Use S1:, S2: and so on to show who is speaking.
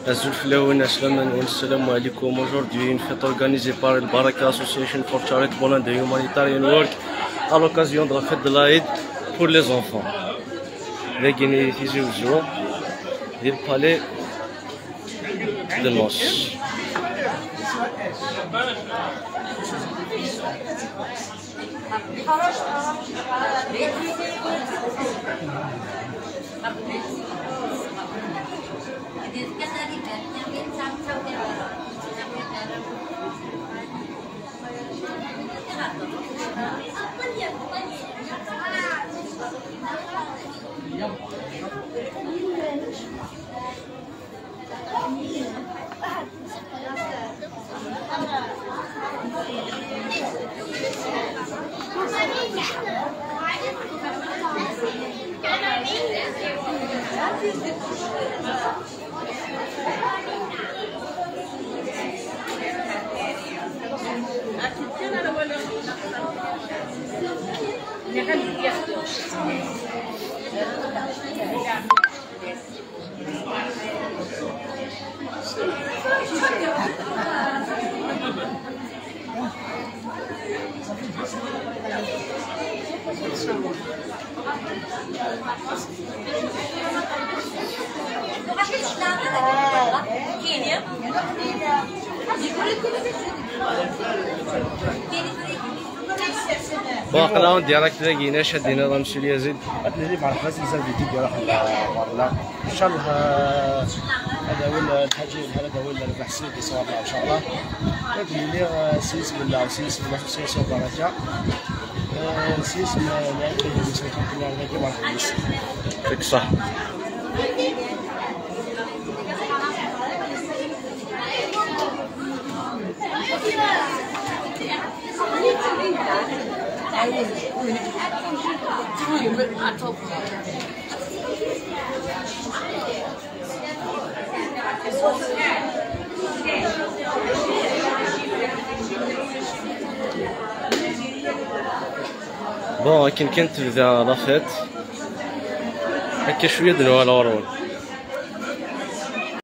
S1: Assalamu alaikum. Aujourd'hui, une fête organisée par le Baraka Association for Charitable and Humanitarian Work à l'occasion de la fête de l'Aïd pour les enfants. Regini Tizouzou, du palais de Noces. باقلا ديالك تلاقينا شادينا راه نمشي ليزيد
S2: اللي ما عرفناش نزل الفيديو ديال والله ان شاء الله. هذا هو الحاجه بحال هذا هو البحث اللي صورنا ان شاء الله. باين لي سيس بالله سيس بالله سيس وبركه سيس ما عندي مسكين كنا غادي ما نقولش
S1: فيك صح. بون كي كانت تبدا لافيت هكا شويه دنوا على ورون.